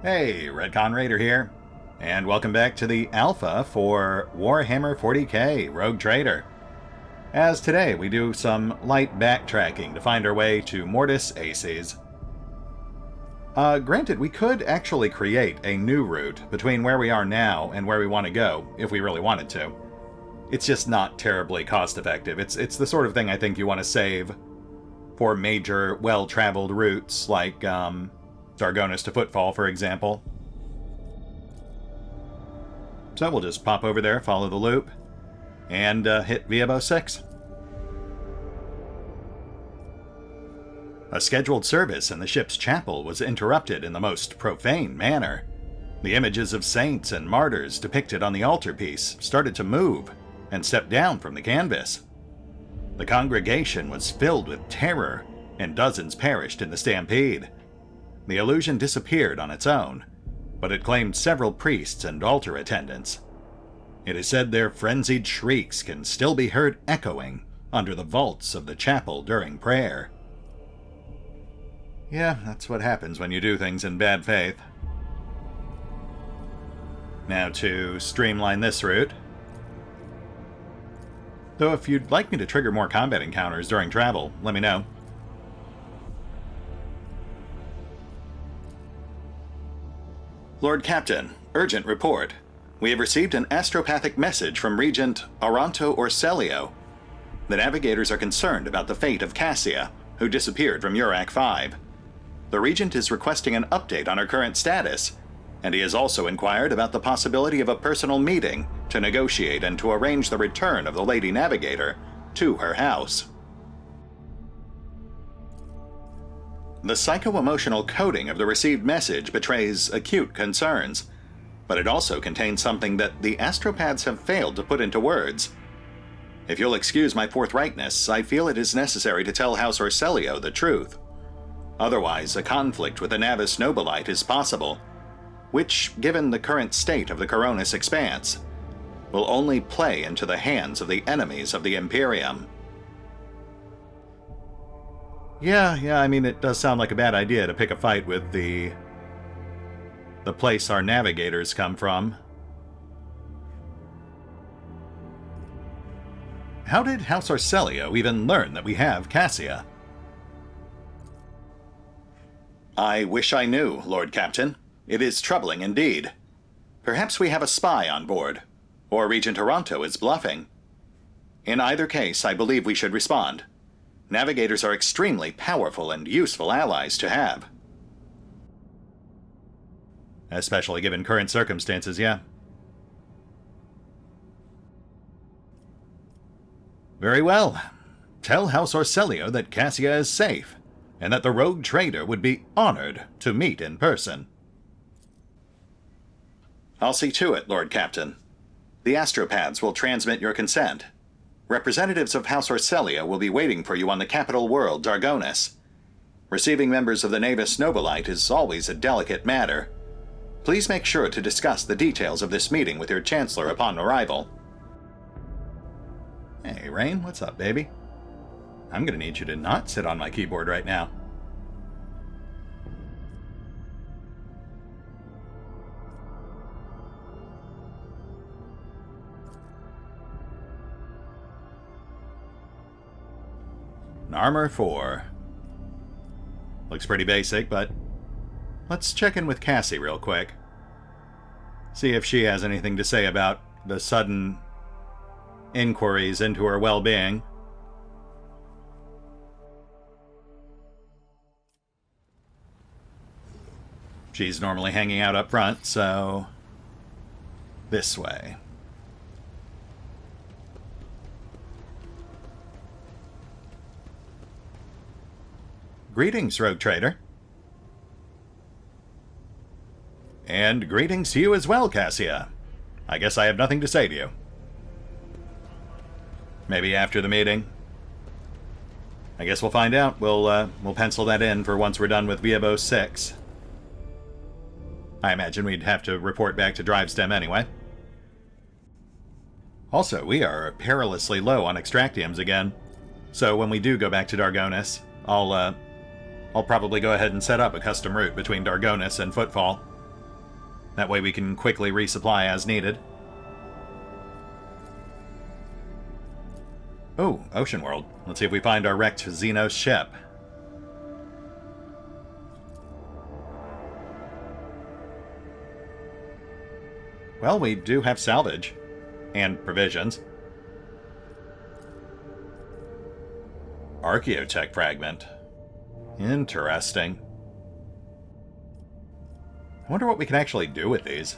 Hey, RetconRaider here, and welcome back to the alpha for Warhammer 40k Rogue Trader. As today we do some light backtracking to find our way to Mortis Aces. Granted, we could actually create a new route between where we are now and where we want to go, if we really wanted to. It's just not terribly cost-effective. It's the sort of thing I think you want to save for major, well-traveled routes, like, Dargonis to Footfall, for example. So we'll just pop over there, follow the loop, and hit VB06. A scheduled service in the ship's chapel was interrupted in the most profane manner. The images of saints and martyrs depicted on the altarpiece started to move and step down from the canvas. The congregation was filled with terror, and dozens perished in the stampede. The illusion disappeared on its own, but it claimed several priests and altar attendants. It is said their frenzied shrieks can still be heard echoing under the vaults of the chapel during prayer. Yeah, that's what happens when you do things in bad faith. Now to streamline this route. Though if you'd like me to trigger more combat encounters during travel, let me know. Lord Captain, urgent report. We have received an astropathic message from Regent Aranto Orcelio. The navigators are concerned about the fate of Cassia, who disappeared from Urak 5. The Regent is requesting an update on her current status, and he has also inquired about the possibility of a personal meeting to negotiate and to arrange the return of the Lady Navigator to her house. The psycho-emotional coding of the received message betrays acute concerns, but it also contains something that the astropaths have failed to put into words. If you'll excuse my forthrightness, I feel it is necessary to tell House Orcelio the truth. Otherwise, a conflict with the Navis Nobilite is possible, which, given the current state of the Coronis Expanse, will only play into the hands of the enemies of the Imperium. Yeah, I mean, it does sound like a bad idea to pick a fight with the place our navigators come from. How did House Orcelio even learn that we have Cassia? I wish I knew, Lord Captain. It is troubling indeed. Perhaps we have a spy on board, or Regent Aranto is bluffing. In either case, I believe we should respond. Navigators are extremely powerful and useful allies to have. Especially given current circumstances, yeah. Very well. Tell House Orcelio that Cassia is safe, and that the Rogue Trader would be honored to meet in person. I'll see to it, Lord Captain. The astropaths will transmit your consent. Representatives of House Orcelio will be waiting for you on the capital world, Dargonis. Receiving members of the Navis Nobilite is always a delicate matter. Please make sure to discuss the details of this meeting with your Chancellor upon arrival. Hey, Rain, what's up, baby? I'm gonna need you to not sit on my keyboard right now. Armor 4. Looks pretty basic, but let's check in with Cassie real quick. See if she has anything to say about the sudden inquiries into her well-being. She's normally hanging out up front, so this way. Greetings, Rogue Trader. And greetings to you as well, Cassia. I guess I have nothing to say to you. Maybe after the meeting. I guess we'll find out. We'll pencil that in for once we're done with VB06. I imagine we'd have to report back to DriveStem anyway. Also, we are perilously low on extractiums again. So when we do go back to Dargonis, I'll probably go ahead and set up a custom route between Dargonis and Footfall. That way we can quickly resupply as needed. Oh, Ocean World. Let's see if we find our wrecked Xenos ship. Well, we do have salvage. And provisions. Archaeotech fragment. Interesting. I wonder what we can actually do with these.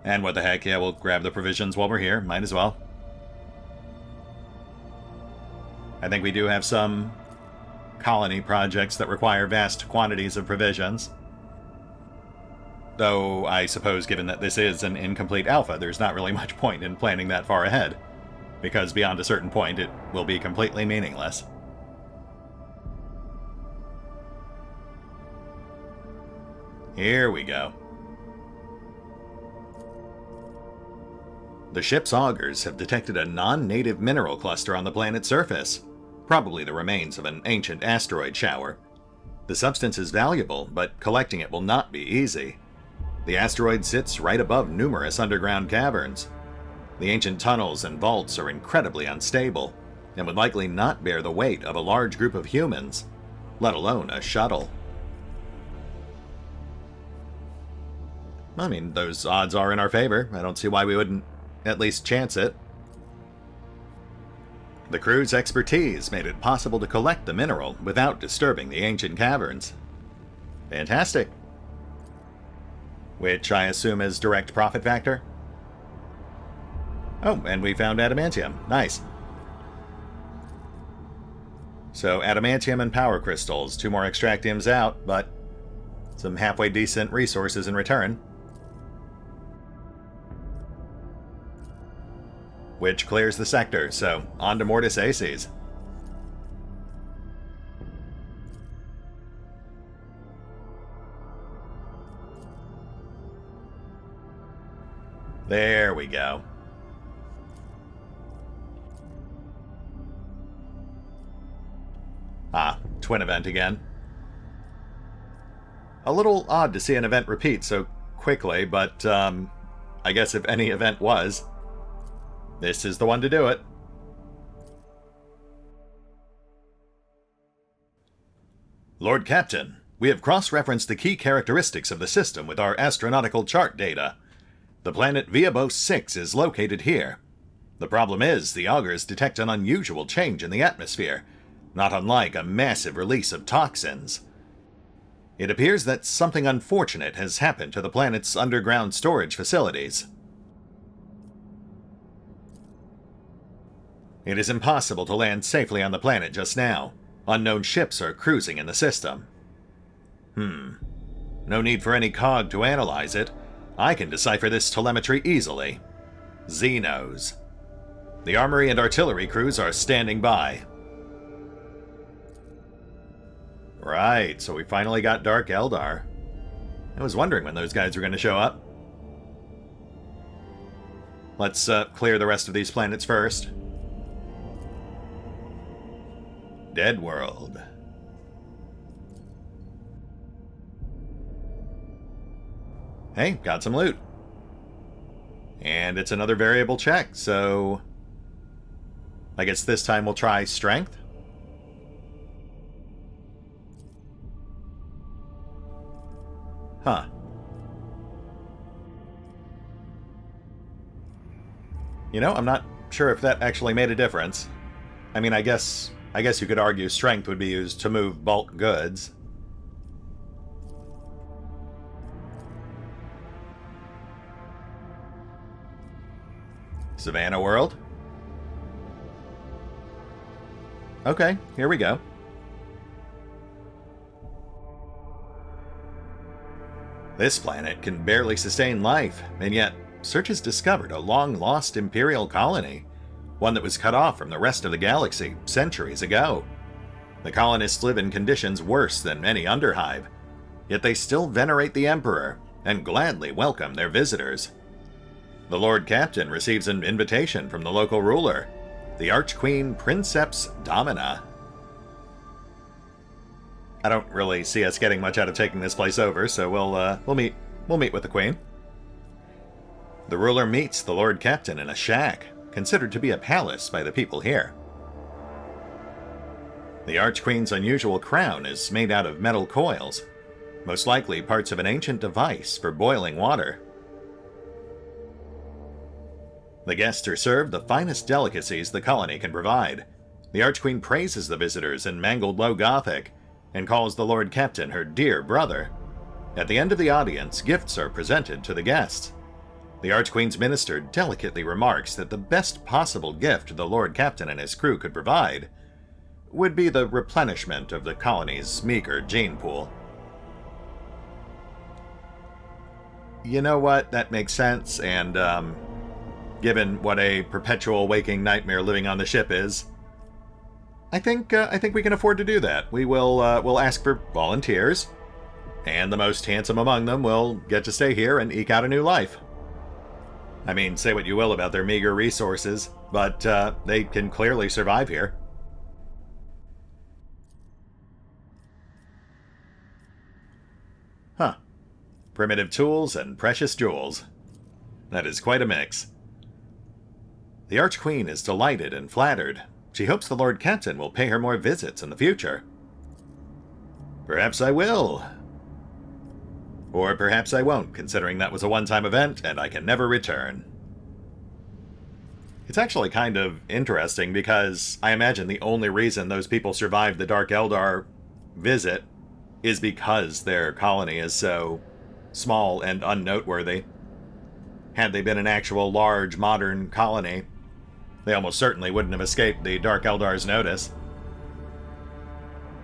And what the heck, yeah, we'll grab the provisions while we're here. Might as well. I think we do have some colony projects that require vast quantities of provisions. Though, I suppose given that this is an incomplete alpha, there's not really much point in planning that far ahead. Because beyond a certain point, it will be completely meaningless. Here we go. The ship's augurs have detected a non-native mineral cluster on the planet's surface. Probably the remains of an ancient asteroid shower. The substance is valuable, but collecting it will not be easy. The asteroid sits right above numerous underground caverns. The ancient tunnels and vaults are incredibly unstable, and would likely not bear the weight of a large group of humans, let alone a shuttle. I mean, those odds are in our favor. I don't see why we wouldn't at least chance it. The crew's expertise made it possible to collect the mineral without disturbing the ancient caverns. Fantastic. Which I assume is direct profit factor? Oh, and we found adamantium. Nice. So, adamantium and power crystals. 2 more extractiums out, but some halfway decent resources in return. Which clears the sector, so on to Mortis Aces. There we go. Ah, twin event again. A little odd to see an event repeat so quickly, but I guess if any event was, this is the one to do it. Lord Captain, we have cross-referenced the key characteristics of the system with our astronautical chart data. The planet Viabos 6 is located here. The problem is, the augurs detect an unusual change in the atmosphere, not unlike a massive release of toxins. It appears that something unfortunate has happened to the planet's underground storage facilities. It is impossible to land safely on the planet just now. Unknown ships are cruising in the system. No need for any cog to analyze it. I can decipher this telemetry easily. Xenos. The armory and artillery crews are standing by. Right, so we finally got Dark Eldar. I was wondering when those guys were going to show up. Let's clear the rest of these planets first. Dead World. Hey, got some loot. And it's another variable check, so I guess this time we'll try strength. Huh. You know, I'm not sure if that actually made a difference. I mean, I guess you could argue strength would be used to move bulk goods. Savannah World? Okay, here we go. This planet can barely sustain life, and yet Search has discovered a long-lost Imperial colony, one that was cut off from the rest of the galaxy centuries ago. The colonists live in conditions worse than any underhive, yet they still venerate the Emperor and gladly welcome their visitors. The Lord Captain receives an invitation from the local ruler, the Archqueen Princeps Domina. I don't really see us getting much out of taking this place over, so we'll meet with the Queen. The ruler meets the Lord Captain in a shack, considered to be a palace by the people here. The Archqueen's unusual crown is made out of metal coils, most likely parts of an ancient device for boiling water. The guests are served the finest delicacies the colony can provide. The Archqueen praises the visitors in mangled Low Gothic, and calls the Lord Captain her dear brother. At the end of the audience, gifts are presented to the guests. The Archqueen's minister delicately remarks that the best possible gift the Lord Captain and his crew could provide would be the replenishment of the colony's meager gene pool. You know what? That makes sense, and, given what a perpetual waking nightmare living on the ship is, I think we can afford to do that. We'll ask for volunteers, and the most handsome among them will get to stay here and eke out a new life. I mean, say what you will about their meager resources, but they can clearly survive here. Huh. Primitive tools and precious jewels. That is quite a mix. The Archqueen is delighted and flattered. She hopes the Lord Captain will pay her more visits in the future. Perhaps I will. Or perhaps I won't, considering that was a one-time event and I can never return. It's actually kind of interesting because I imagine the only reason those people survived the Dark Eldar visit is because their colony is so small and unnoteworthy. Had they been an actual large modern colony, they almost certainly wouldn't have escaped the Dark Eldar's notice.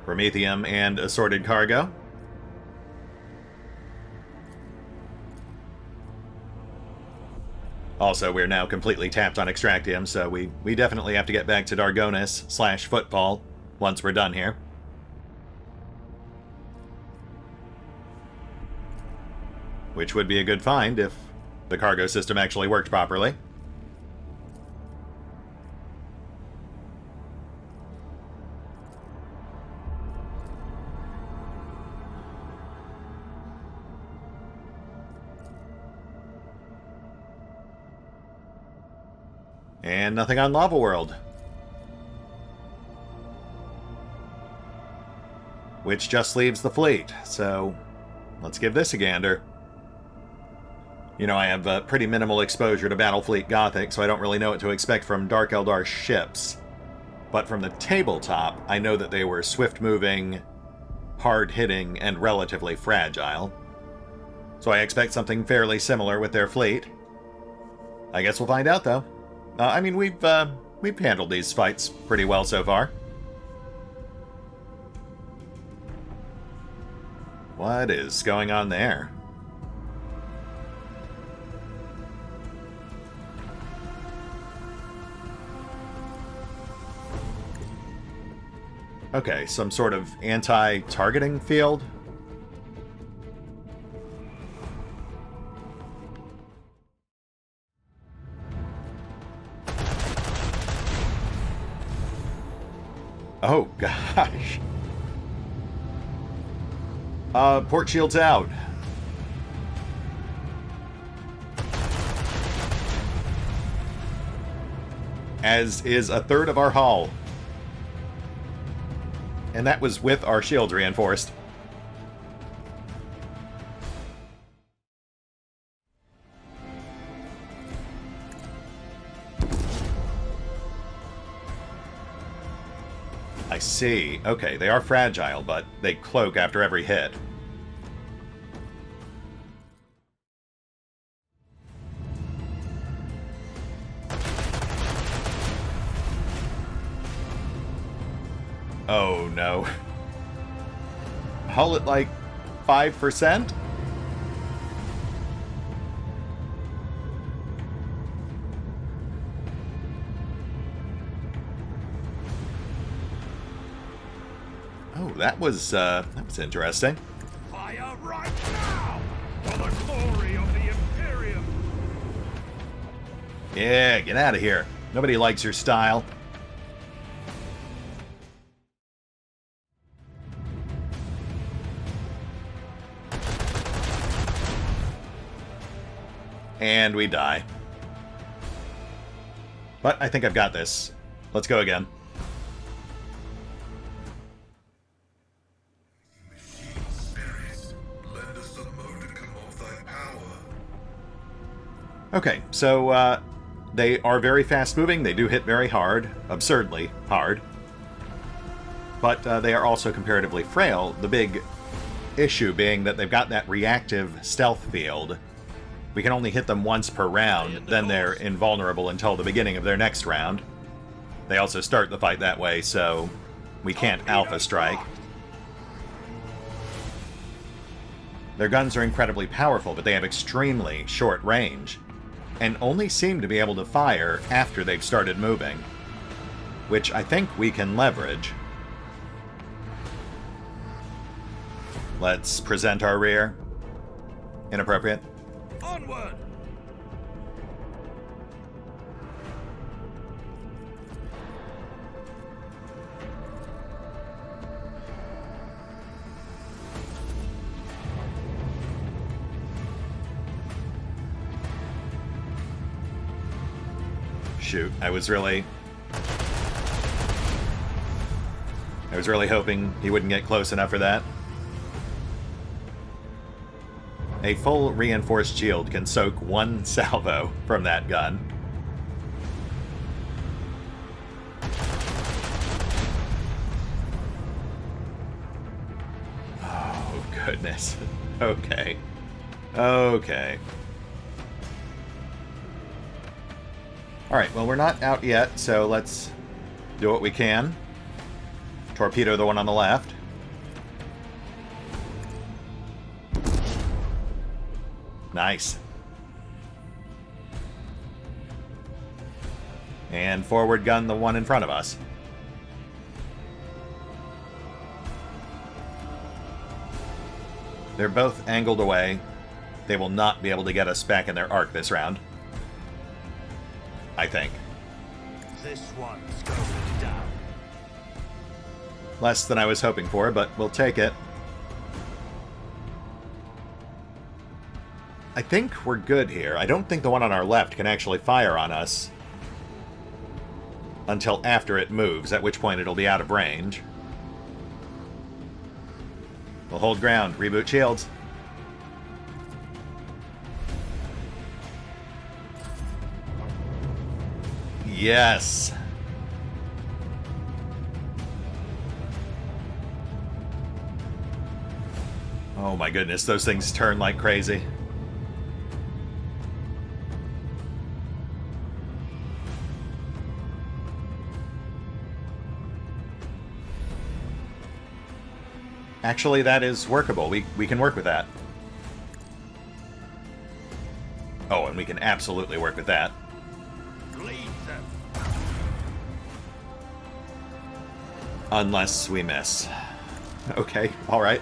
Promethium and assorted cargo. Also, we're now completely tapped on Extractium, so we definitely have to get back to Dargonis/Footfall once we're done here. Which would be a good find if the cargo system actually worked properly. And nothing on Lava World. Which just leaves the fleet, so let's give this a gander. You know, I have pretty minimal exposure to Battlefleet Gothic, so I don't really know what to expect from Dark Eldar ships. But from the tabletop, I know that they were swift-moving, hard-hitting, and relatively fragile. So I expect something fairly similar with their fleet. I guess we'll find out, though. I mean, we've handled these fights pretty well so far. What is going on there? Okay, some sort of anti-targeting field? Oh, gosh. Port shield's out. As is a third of our hull. And that was with our shields reinforced. I see. Okay, they are fragile, but they cloak after every hit. Oh no. Hull at like 5%? Oh, that was interesting. Fire right now for the glory of the Imperium. Yeah, get out of here. Nobody likes your style. And we die. But I think I've got this. Let's go again. Okay, so they are very fast-moving. They do hit very hard, absurdly hard. But they are also comparatively frail. The big issue being that they've got that reactive stealth field. We can only hit them once per round, then they're invulnerable until the beginning of their next round. They also start the fight that way, so we can't alpha strike. Their guns are incredibly powerful, but they have extremely short range, and only seem to be able to fire after they've started moving, which I think we can leverage. Let's present our rear. Inappropriate. Onward! Shoot, I was really hoping he wouldn't get close enough for that. A full reinforced shield can soak one salvo from that gun. Oh, goodness. Okay. Okay. Alright, well, we're not out yet, so let's do what we can. Torpedo the one on the left. Nice. And forward gun the one in front of us. They're both angled away. They will not be able to get us back in their arc this round. I think. This one's going down. Less than I was hoping for, but we'll take it. I think we're good here. I don't think the one on our left can actually fire on us until after it moves, at which point it'll be out of range. We'll hold ground. Reboot shields. Yes. Oh my goodness, those things turn like crazy. Actually, that is workable. We can work with that. Oh, and we can absolutely work with that. Unless we miss. Okay, alright.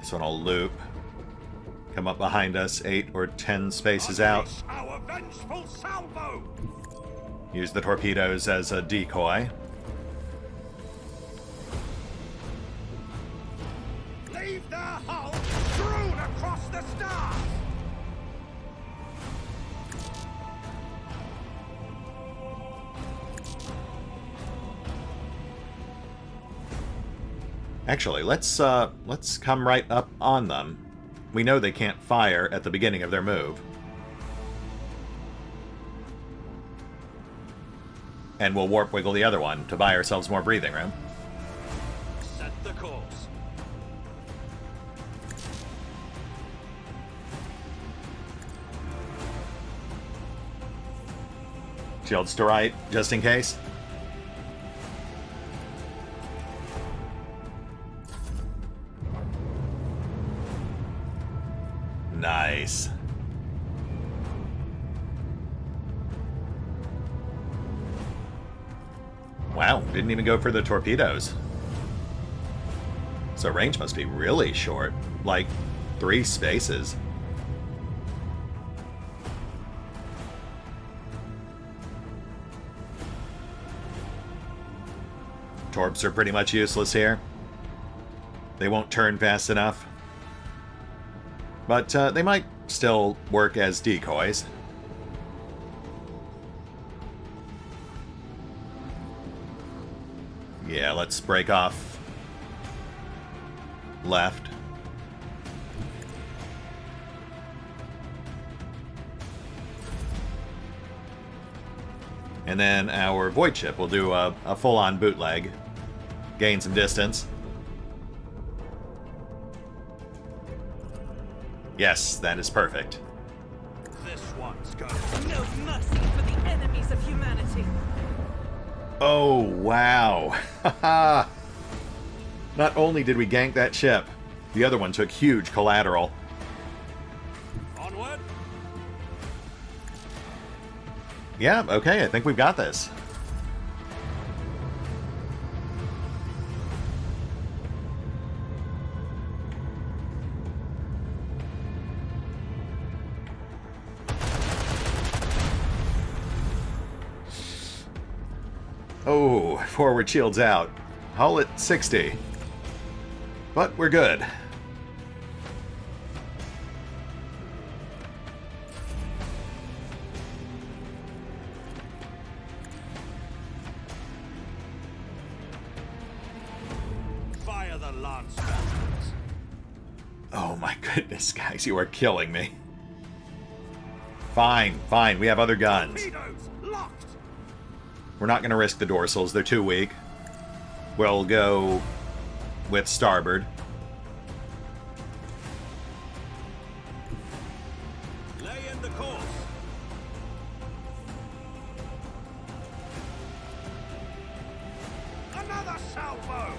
This one will loop. Come up behind us 8 or 10 spaces out. Our vengeful salvo! Use the torpedoes as a decoy. Leave their hull strewn across the stars! Actually, let's come right up on them. We know they can't fire at the beginning of their move. And we'll warp wiggle the other one to buy ourselves more breathing room. Set the course. Shields to right, just in case. Nice. Wow, didn't even go for the torpedoes. So range must be really short, like 3 spaces. Torps are pretty much useless here. They won't turn fast enough. But they might still work as decoys. Yeah, let's break off left. And then our void ship will do a full-on bootleg. Gain some distance. Yes, that is perfect. This one's going. No mercy for the enemies of humanity. Oh, wow. Not only did we gank that ship, the other one took huge collateral. Onward. Yeah, okay, I think we've got this. Oh, forward shield's out. Hull at 60. But we're good. Fire the lance batteries. Oh my goodness, guys, you are killing me. Fine, fine, we have other guns. Torpedoes locked. We're not going to risk the dorsals, they're too weak. We'll go with starboard. Lay in the course. Another salvo.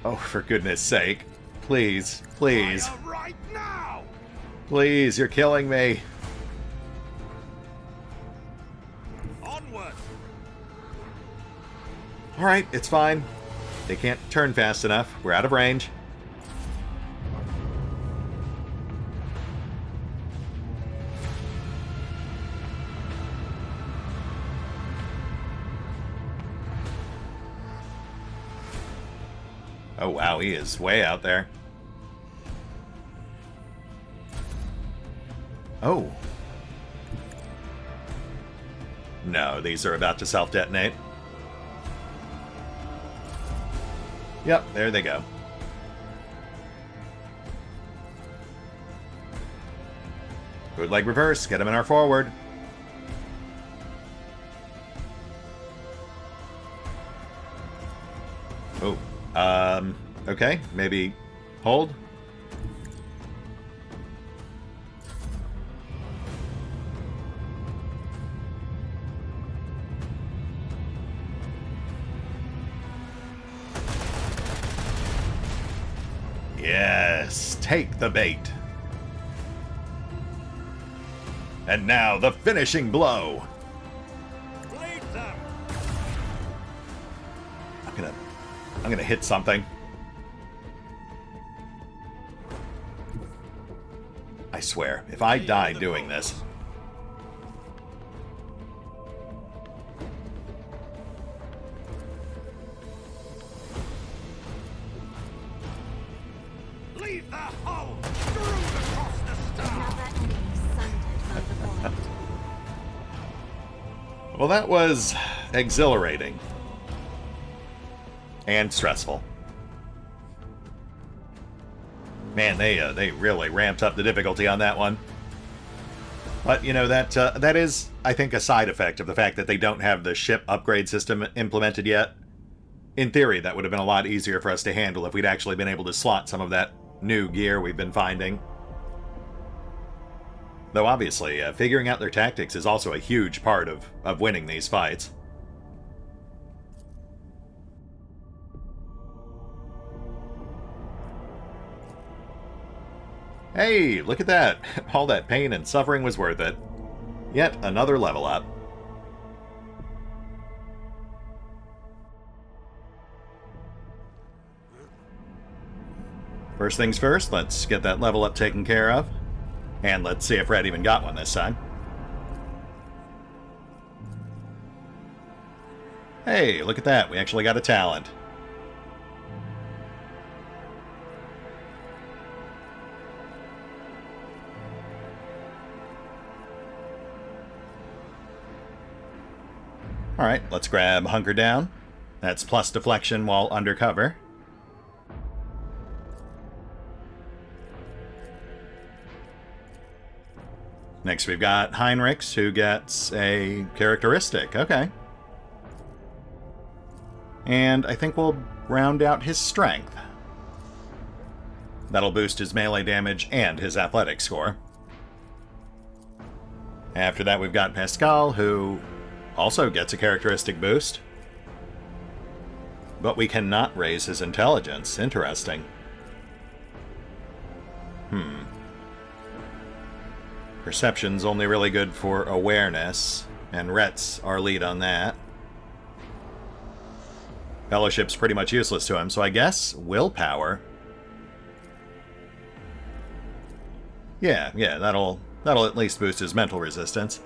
Oh, for goodness sake. Please, please, Fire right now. please, you're killing me. Onward. Alright, it's fine. They can't turn fast enough. We're out of range. Oh wow, he is way out there. Oh. No, these are about to self-detonate. Yep, there they go. Good leg reverse, get him in our forward. Oh, okay, maybe hold. Yes, take the bait. And now the finishing blow. Bleed them. I'm gonna hit something. I swear, if I die doing this. Leave the hull. Strewn across the star. Another enemy sundered by the void. Well, that was exhilarating. And stressful. Man, they really ramped up the difficulty on that one. But, you know, that is, I think, a side effect of the fact that they don't have the ship upgrade system implemented yet. In theory, that would have been a lot easier for us to handle if we'd actually been able to slot some of that new gear we've been finding. Though, obviously, figuring out their tactics is also a huge part of winning these fights. Hey, look at that! All that pain and suffering was worth it. Yet another level up. First things first, let's get that level up taken care of. And let's see if Red even got one this time. Hey, look at that, we actually got a talent. Alright, let's grab Hunker Down. That's plus deflection while undercover. Next we've got Heinrichs, who gets a characteristic. Okay. And I think we'll round out his strength. That'll boost his melee damage and his athletic score. After that we've got Pascal, who also gets a characteristic boost. But we cannot raise his intelligence. Interesting. Perception's only really good for awareness, and Rhet's our lead on that. Fellowship's pretty much useless to him, so I guess willpower. Yeah, that'll at least boost his mental resistance.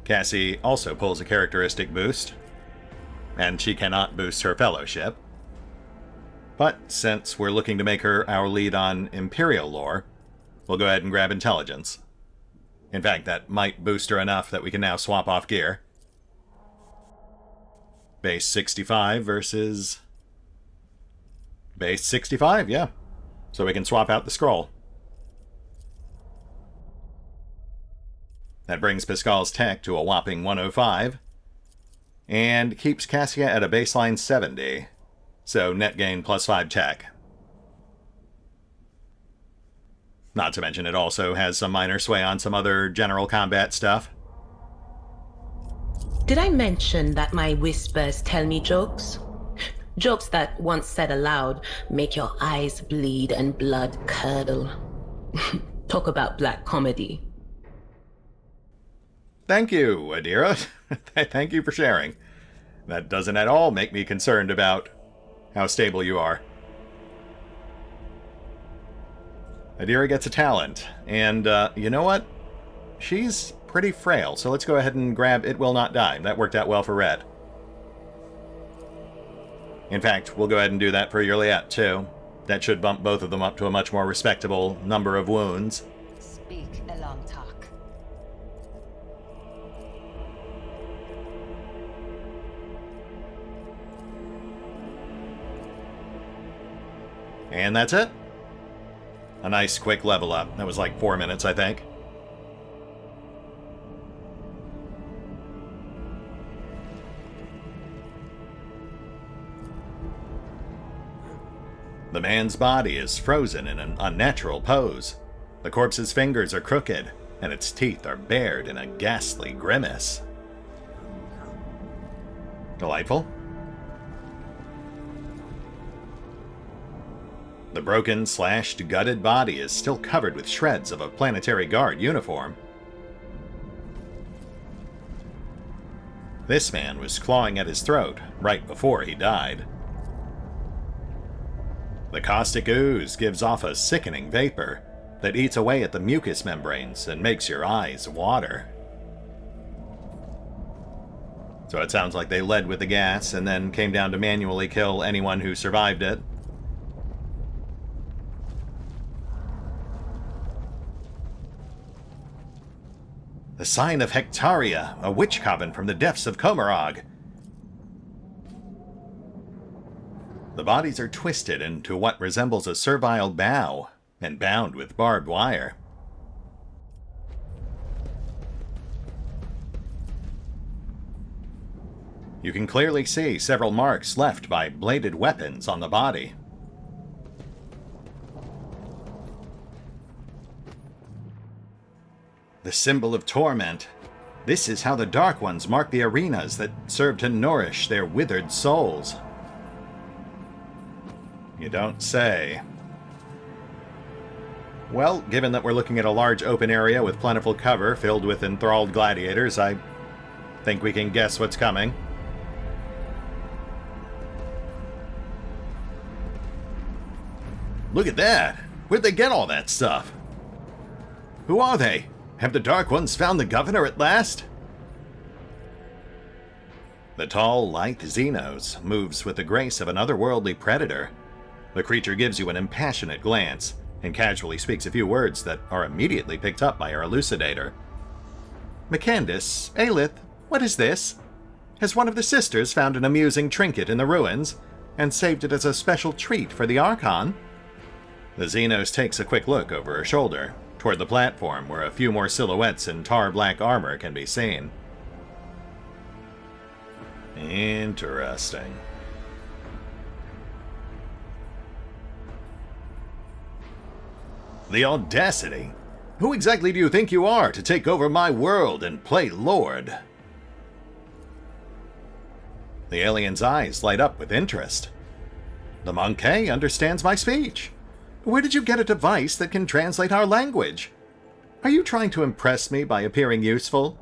Cassie also pulls a characteristic boost, and she cannot boost her fellowship. But since we're looking to make her our lead on Imperial lore, we'll go ahead and grab intelligence. In fact, that might boost her enough that we can now swap off gear. Base 65 versus base 65, yeah. So we can swap out the scroll. That brings Pascal's tech to a whopping 105, and keeps Cassia at a baseline 70, so net gain plus 5 tech. Not to mention it also has some minor sway on some other general combat stuff. Did I mention that my whispers tell me jokes? Jokes that, once said aloud, make your eyes bleed and blood curdle. Talk about black comedy. Thank you, Adira. Thank you for sharing. That doesn't at all make me concerned about how stable you are. Adira gets a talent, and you know what? She's pretty frail, so let's go ahead and grab It Will Not Die. That worked out well for Red. In fact, we'll go ahead and do that for Yurliette, too. That should bump both of them up to a much more respectable number of wounds. Speak a long talk. And that's it. A nice quick level up. That was like 4 minutes, I think. The man's body is frozen in an unnatural pose. The corpse's fingers are crooked, and its teeth are bared in a ghastly grimace. Delightful. The broken, slashed, gutted body is still covered with shreds of a Planetary Guard uniform. This man was clawing at his throat right before he died. The caustic ooze gives off a sickening vapor that eats away at the mucous membranes and makes your eyes water. So it sounds like they led with the gas and then came down to manually kill anyone who survived it. The sign of Hectaria, a witch coven from the depths of Komarog. The bodies are twisted into what resembles a servile bow and bound with barbed wire. You can clearly see several marks left by bladed weapons on the body. The symbol of torment. This is how the Dark Ones mark the arenas that serve to nourish their withered souls. You don't say. Well, given that we're looking at a large open area with plentiful cover filled with enthralled gladiators, I think we can guess what's coming. Look at that! Where'd they get all that stuff? Who are they? Have the Dark Ones found the governor at last? The tall, lithe Xenos moves with the grace of an otherworldly predator. The creature gives you an impassionate glance, and casually speaks a few words that are immediately picked up by our elucidator. McCandis, Aelith, what is this? Has one of the sisters found an amusing trinket in the ruins and saved it as a special treat for the Archon? The Xenos takes a quick look over her shoulder, toward the platform where a few more silhouettes in tar-black armor can be seen. Interesting. The audacity! Who exactly do you think you are to take over my world and play Lord? The alien's eyes light up with interest. The Monkey understands my speech. Where did you get a device that can translate our language? Are you trying to impress me by appearing useful?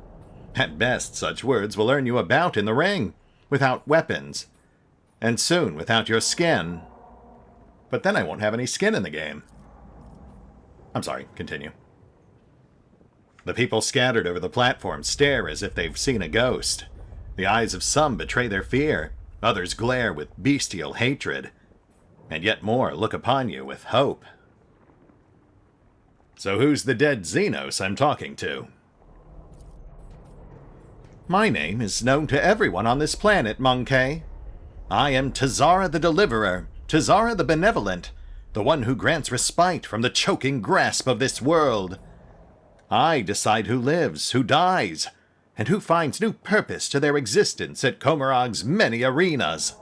At best, such words will earn you a bout in the ring, without weapons, and soon without your skin. But then I won't have any skin in the game. I'm sorry, continue. The people scattered over the platform stare as if they've seen a ghost. The eyes of some betray their fear, others glare with bestial hatred, and yet more look upon you with hope. So who's the dead Xenos I'm talking to? My name is known to everyone on this planet, Monkey. I am Tazara the Deliverer, Tazara the Benevolent, the one who grants respite from the choking grasp of this world. I decide who lives, who dies, and who finds new purpose to their existence at Komarog's many arenas.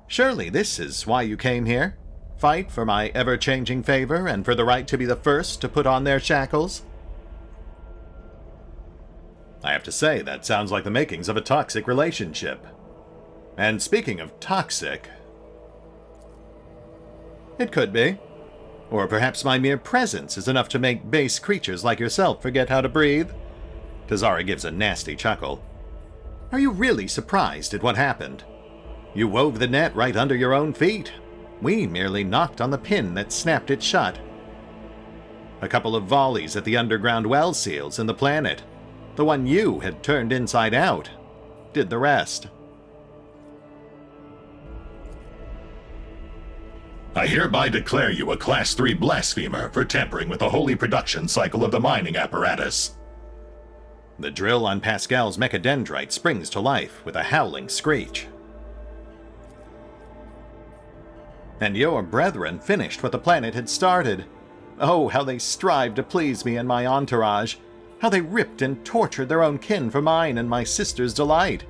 Surely this is why you came here? Fight for my ever-changing favor and for the right to be the first to put on their shackles? I have to say, that sounds like the makings of a toxic relationship. And speaking of toxic... It could be. Or perhaps my mere presence is enough to make base creatures like yourself forget how to breathe. Tazara gives a nasty chuckle. Are you really surprised at what happened? You wove the net right under your own feet. We merely knocked on the pin that snapped it shut. A couple of volleys at the underground well seals in the planet, the one you had turned inside out, did the rest. I hereby declare you a Class 3 blasphemer for tampering with the holy production cycle of the mining apparatus. The drill on Pascal's mechadendrite springs to life with a howling screech. And your brethren finished what the planet had started. Oh, how they strived to please me and my entourage. How they ripped and tortured their own kin for mine and my sister's delight.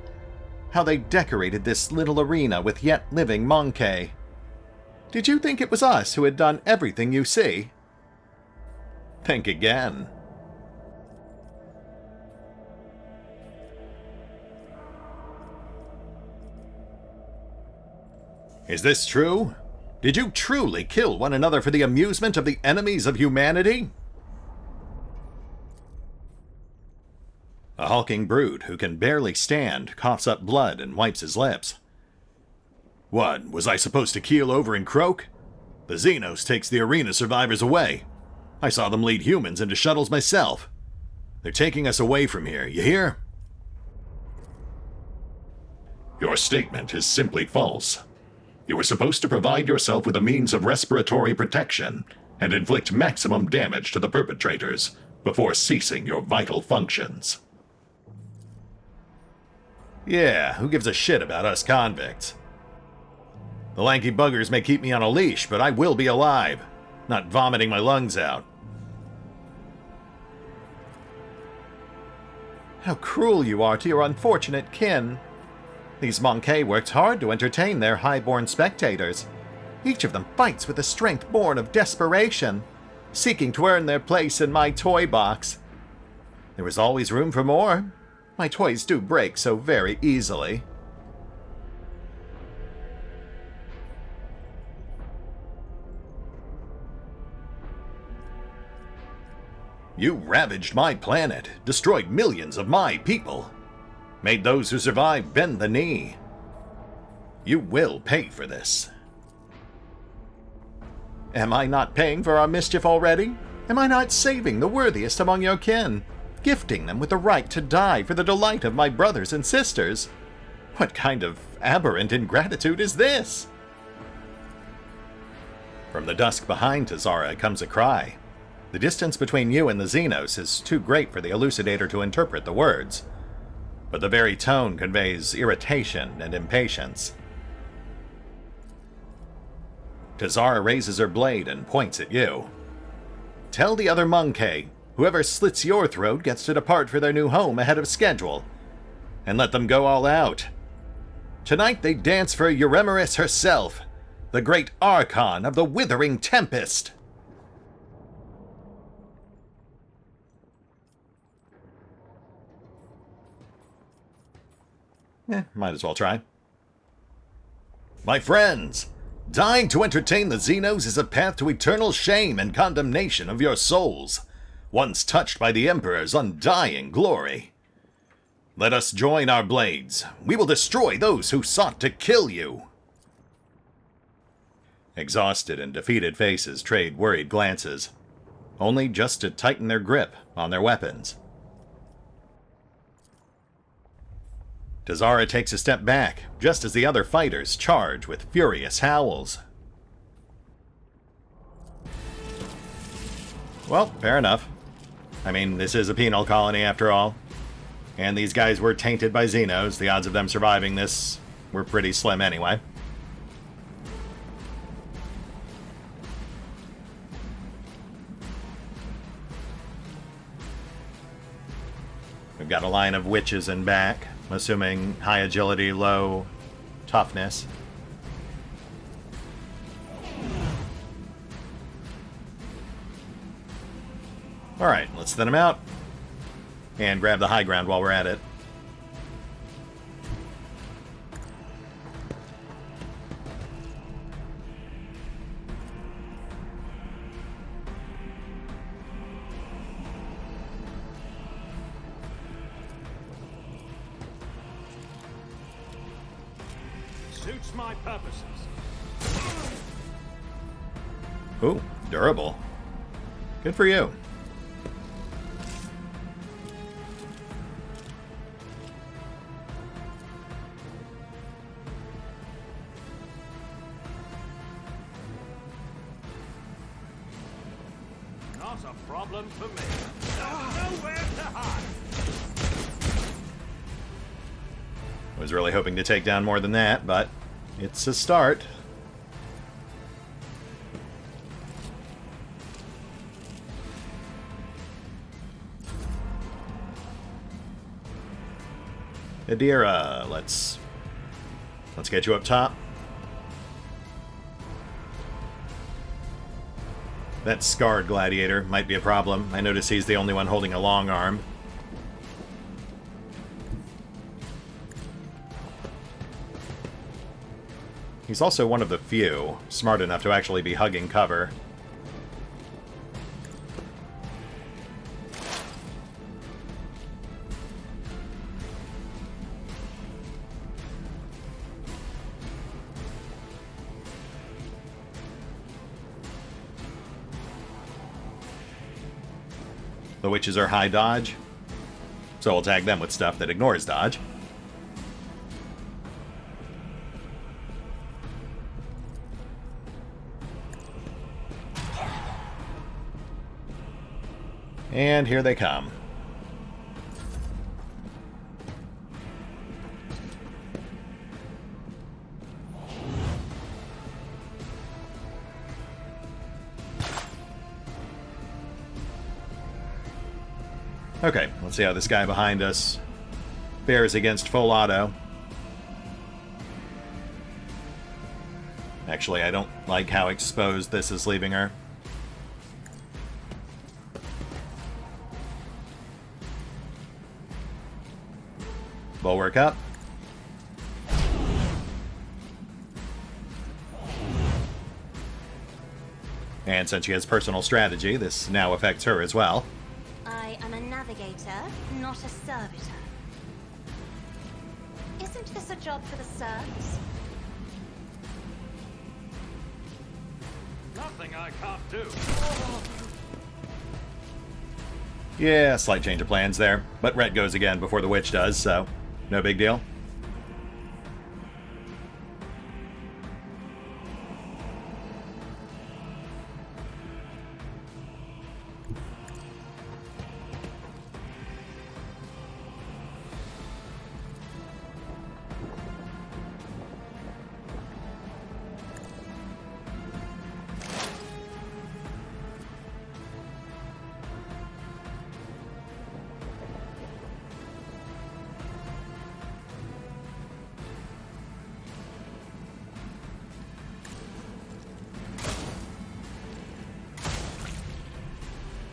How they decorated this little arena with yet living Monkey. Did you think it was us who had done everything you see? Think again. Is this true? Did you truly kill one another for the amusement of the enemies of humanity? A hulking brute who can barely stand coughs up blood and wipes his lips. What, was I supposed to keel over and croak? The Xenos takes the arena survivors away. I saw them lead humans into shuttles myself. They're taking us away from here, you hear? Your statement is simply false. You were supposed to provide yourself with a means of respiratory protection and inflict maximum damage to the perpetrators before ceasing your vital functions. Yeah, who gives a shit about us convicts? The lanky buggers may keep me on a leash, but I will be alive, not vomiting my lungs out. How cruel you are to your unfortunate kin. These Monkey worked hard to entertain their high-born spectators. Each of them fights with a strength born of desperation, seeking to earn their place in my toy box. There was always room for more. My toys do break so very easily. You ravaged my planet, destroyed millions of my people. Made those who survived bend the knee. You will pay for this. Am I not paying for our mischief already? Am I not saving the worthiest among your kin? Gifting them with the right to die for the delight of my brothers and sisters? What kind of aberrant ingratitude is this? From the dusk behind Tazara comes a cry. The distance between you and the Xenos is too great for the elucidator to interpret the words, but the very tone conveys irritation and impatience. Kazara raises her blade and points at you. Tell the other monkey, whoever slits your throat gets to depart for their new home ahead of schedule. And let them go all out. Tonight they dance for Euremeris herself, the great Archon of the Withering Tempest. Might as well try. My friends, dying to entertain the Xenos is a path to eternal shame and condemnation of your souls, once touched by the Emperor's undying glory. Let us join our blades. We will destroy those who sought to kill you. Exhausted and defeated faces trade worried glances, only just to tighten their grip on their weapons. Kazara takes a step back, just as the other fighters charge with furious howls. Well, fair enough. I mean, this is a penal colony after all. And these guys were tainted by Xenos. The odds of them surviving this were pretty slim anyway. We've got a line of witches in back. I'm assuming high agility, low toughness. Alright, let's thin them out. And grab the high ground while we're at it. Suits my purposes. Ooh, durable. Good for you. Not a problem for me. There's nowhere to hide. Was really hoping to take down more than that, but it's a start. Adira, let's get you up top. That scarred gladiator might be a problem. I notice he's the only one holding a long arm. He's also one of the few smart enough to actually be hugging cover. The witches are high dodge, so we'll tag them with stuff that ignores dodge. And here they come. Okay, let's see how this guy behind us fares against full auto. Actually, I don't like how exposed this is leaving her. Bulwark up. And since she has personal strategy, this now affects her as well. I am a navigator, not a servitor. Isn't this a job for the serfs? Nothing I can't do. Yeah, slight change of plans there. But Ret goes again before the witch does, so no big deal.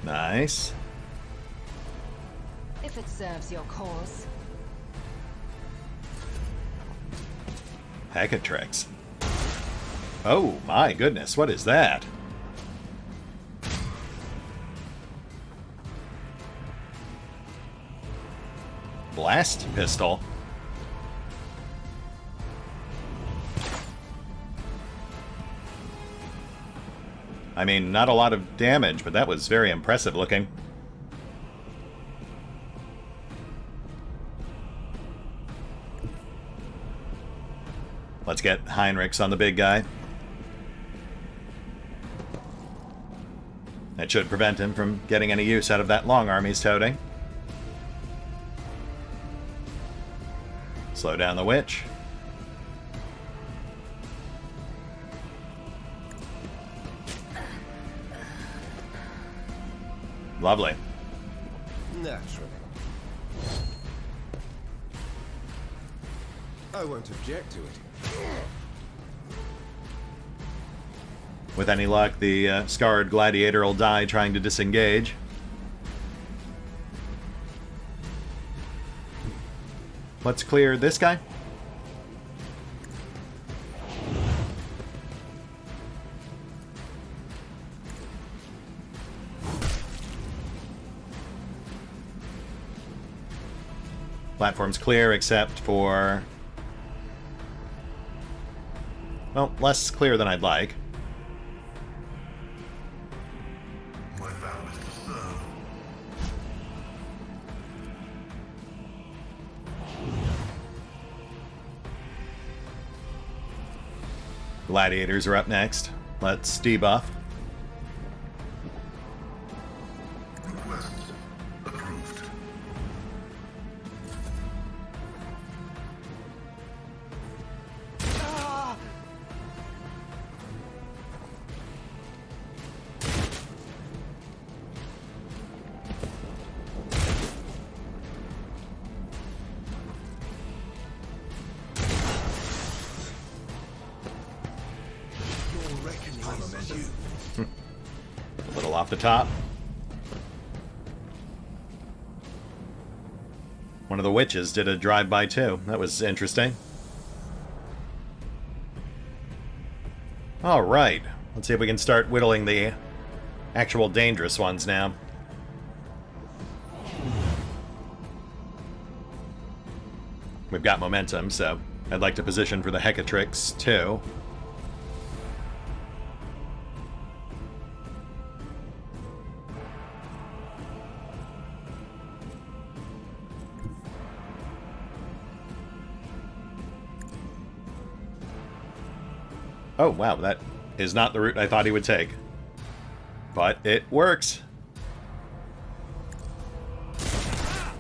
Nice. If it serves your cause. Hackatrix. Oh my goodness, what is that? Blast pistol. I mean, not a lot of damage, but that was very impressive looking. Let's get Heinrichs on the big guy. That should prevent him from getting any use out of that long arm he's toting. Slow down the witch. Lovely. Naturally. I won't object to it. With any luck, the scarred gladiator will die trying to disengage. Let's clear this guy. Platform's clear except for... well, less clear than I'd like. My vow is to serve. Gladiators are up next. Let's debuff. Request approved. A little off the top. One of the witches did a drive-by too. That was interesting. Alright. Let's see if we can start whittling the actual dangerous ones now. We've got momentum, so I'd like to position for the Hecatrix too. Oh, wow, that is not the route I thought he would take. But it works.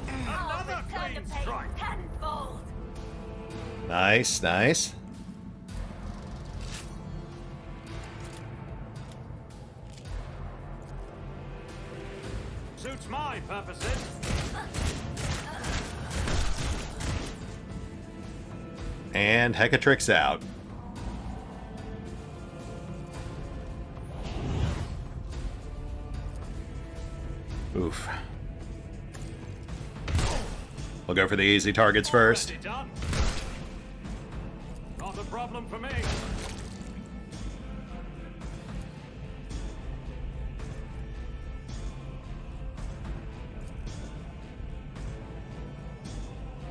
Another clean strike. Nice, nice. Suits my purposes. And Hecatrix out. Oof. We'll go for the easy targets first. Already done. Not a problem for me.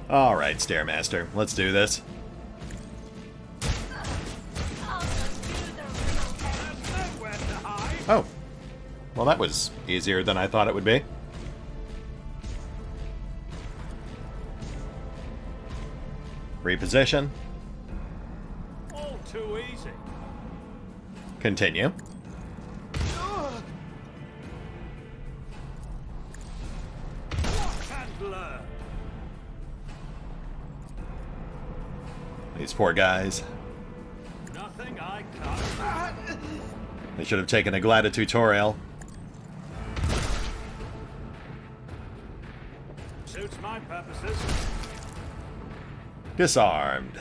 Alright, Stairmaster. Let's do this. There's nowhere to hide. Oh. Well, that was easier than I thought it would be. Reposition. All too easy. Continue. Watch and learn. These poor guys. Nothing I can't. They should have taken a Gladi tutorial. Suits my purposes. Disarmed.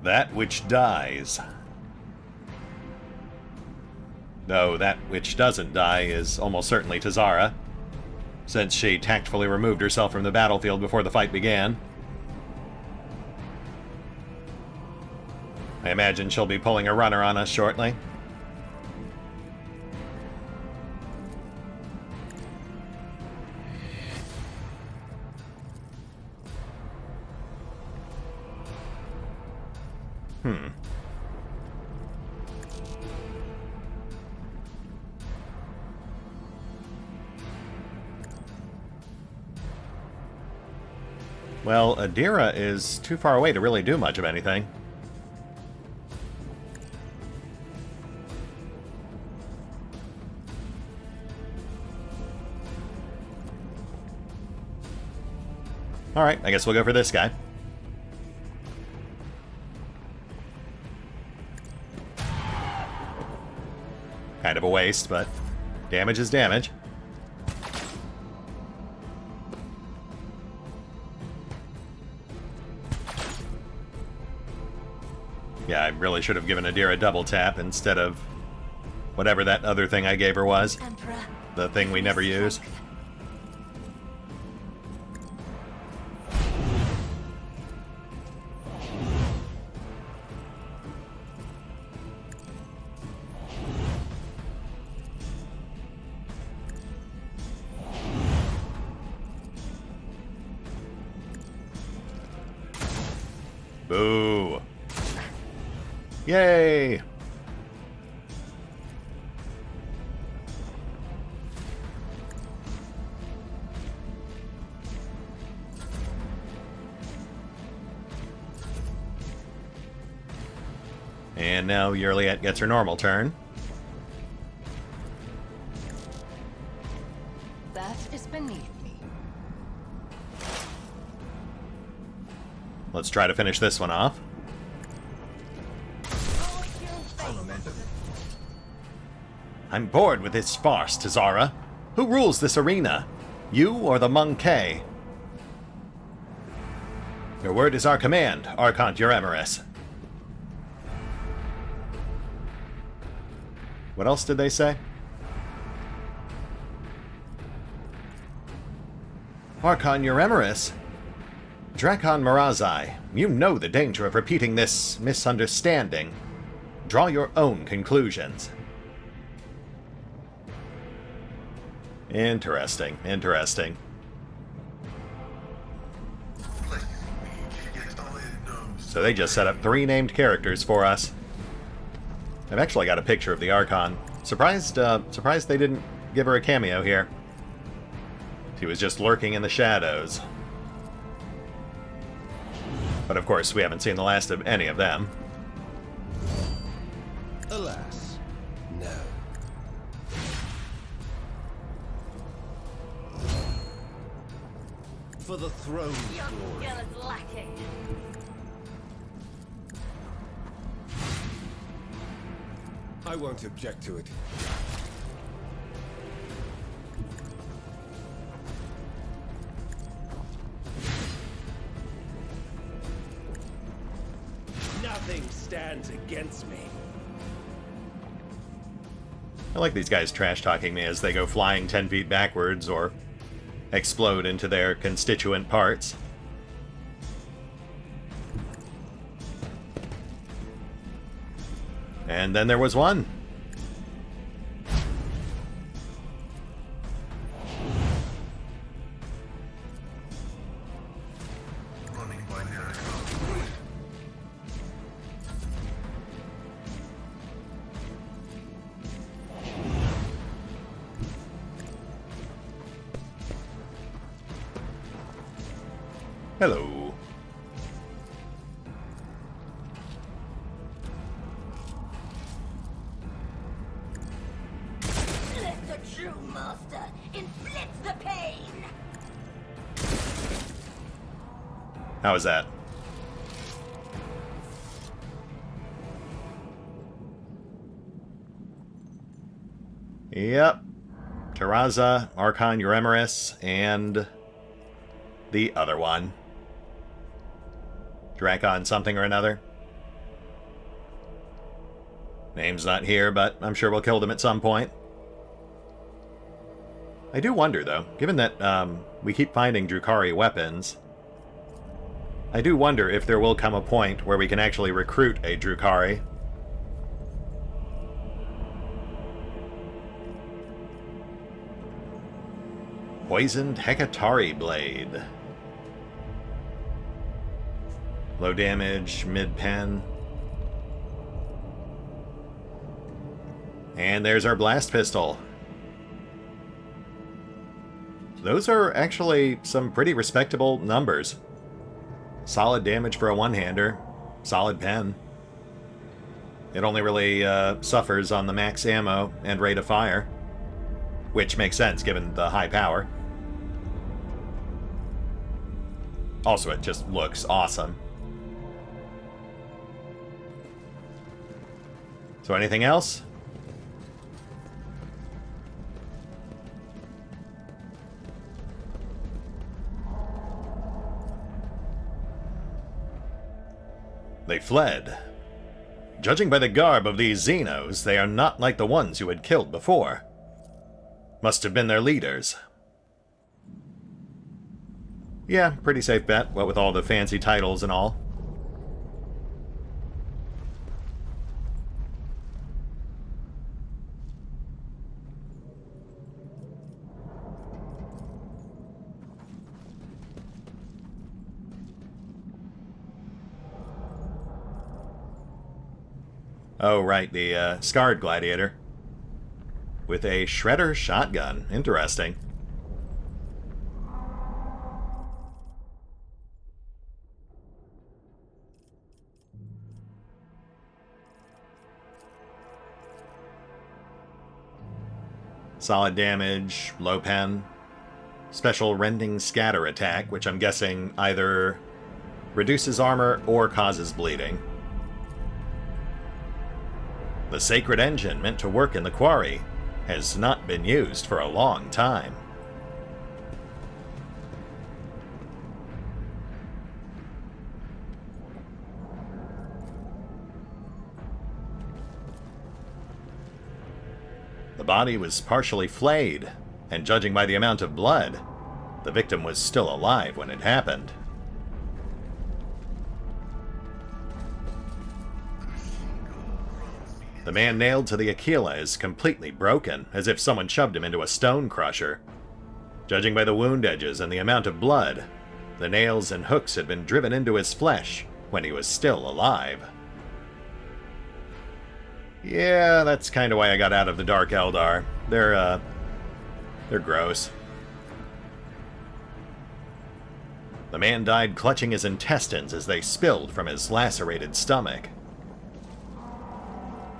That which dies. Though that which doesn't die is almost certainly Tazara, since she tactfully removed herself from the battlefield before the fight began. I imagine she'll be pulling a runner on us shortly. Well, Adira is too far away to really do much of anything. Alright, I guess we'll go for this guy. Kind of a waste, but damage is damage. Yeah, I really should have given Adira a double tap instead of whatever that other thing I gave her was. Emperor. The thing we never use. Boo. Yay! And now Yurliet gets her normal turn. That is beneath me. Let's try to finish this one off. I'm bored with this farce, Tazara. Who rules this arena? You or the Monkey? Your word is our command, Archon Euremerus. What else did they say? Archon Euremerus? Drakon Marazai, you know the danger of repeating this misunderstanding. Draw your own conclusions. Interesting, interesting. So they just set up 3 named characters for us. I've actually got a picture of the Archon. Surprised they didn't give her a cameo here. She was just lurking in the shadows. But of course, we haven't seen the last of any of them. Alas, no. For the throne's glory. is lacking. I won't object to it. Nothing stands against me. I like these guys trash-talking me as they go flying 10 feet backwards or explode into their constituent parts. And then there was one. Hello. Let the true master inflict the pain. How was that? Yep. Taraza, Archon Euremerus, and the other one. Drakon something or another. Name's not here, but I'm sure we'll kill them at some point. I do wonder, though, given that we keep finding Drukhari weapons, I do wonder if there will come a point where we can actually recruit a Drukhari. Poisoned Hekatari Blade. Low damage, mid-pen. And there's our blast pistol. Those are actually some pretty respectable numbers. Solid damage for a one-hander. Solid pen. It only really suffers on the max ammo and rate of fire, which makes sense given the high power. Also, it just looks awesome. So anything else? They fled. Judging by the garb of these Xenos, they are not like the ones you had killed before. Must have been their leaders. Yeah, pretty safe bet, what with all the fancy titles and all. Oh, right, the Scarred Gladiator. With a Shredder shotgun. Interesting. Solid damage, low pen. Special Rending Scatter attack, which I'm guessing either reduces armor or causes bleeding. The sacred engine meant to work in the quarry has not been used for a long time. The body was partially flayed, and judging by the amount of blood, the victim was still alive when it happened. The man nailed to the Aquila is completely broken, as if someone shoved him into a stone crusher. Judging by the wound edges and the amount of blood, the nails and hooks had been driven into his flesh when he was still alive. Yeah, that's kind of why I got out of the Dark Eldar. They're gross. The man died clutching his intestines as they spilled from his lacerated stomach.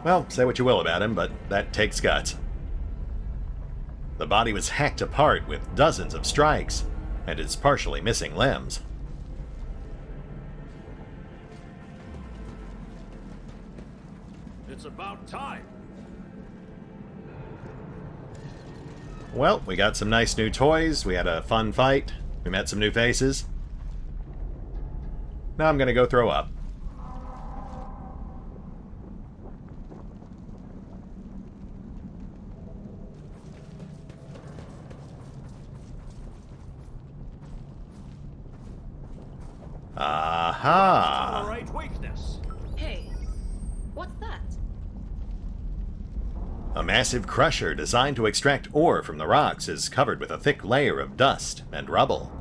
Well, say what you will about him, but that takes guts. The body was hacked apart with dozens of strikes, and is partially missing limbs. It's about time. Well, we got some nice new toys, we had a fun fight, we met some new faces. Now I'm gonna go throw up. Aha! Tolerate weakness. Hey, what's that? A massive crusher designed to extract ore from the rocks is covered with a thick layer of dust and rubble.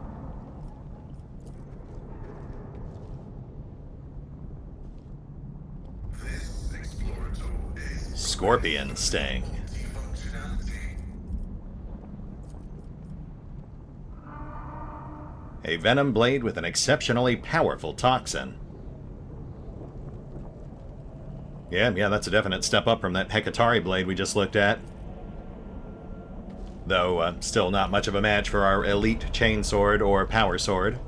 Scorpion Sting. A venom blade with an exceptionally powerful toxin. Yeah, that's a definite step up from that Hekatari blade we just looked at. Though, still not much of a match for our elite chainsword or power sword.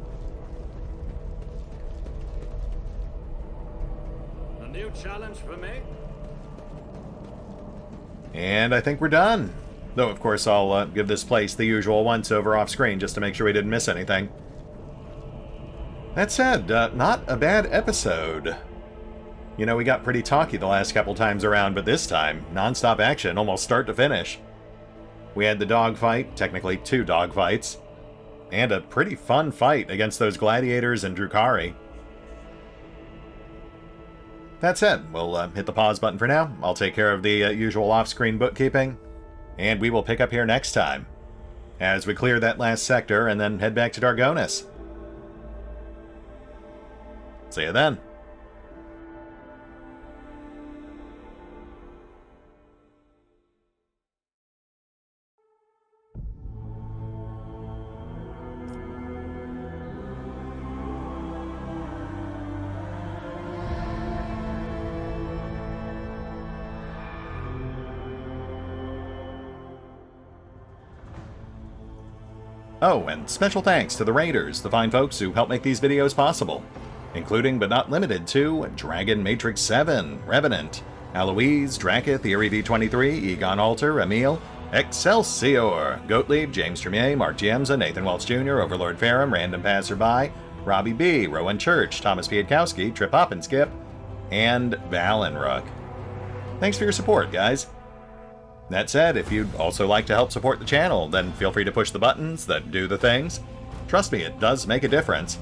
A new challenge for me? And I think we're done. Though, of course, I'll give this place the usual once-over off-screen just to make sure we didn't miss anything. That said, not a bad episode. You know, we got pretty talky the last couple times around, but this time, non-stop action, almost start to finish. We had the dogfight, technically 2 dogfights, and a pretty fun fight against those gladiators and Drukhari. That said, we'll hit the pause button for now. I'll take care of the usual off-screen bookkeeping, and we will pick up here next time, as we clear that last sector and then head back to Dargonis. See you then. Oh, and special thanks to the Raiders, the fine folks who help make these videos possible, including but not limited to Dragon Matrix 7, Revenant, Alois, Drakiith, EREV23, EgonAlter, Emile, Exsellsior, Gottlieb, James Trimmier, Mark Giemza, Nathan Welch Jr., OverlordPherom, RandomPassrby, RobbyB, Rowan Church, Tomasz Piątkowski, Triphoppenskip, and Valinrook. Thanks for your support, guys. That said, if you'd also like to help support the channel, then feel free to push the buttons that do the things. Trust me, it does make a difference.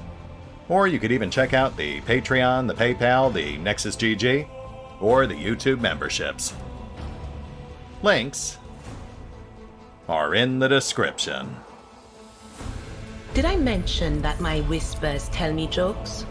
Or you could even check out the Patreon, the PayPal, the Nexus GG, or the YouTube memberships. Links are in the description. Did I mention that my whispers tell me jokes?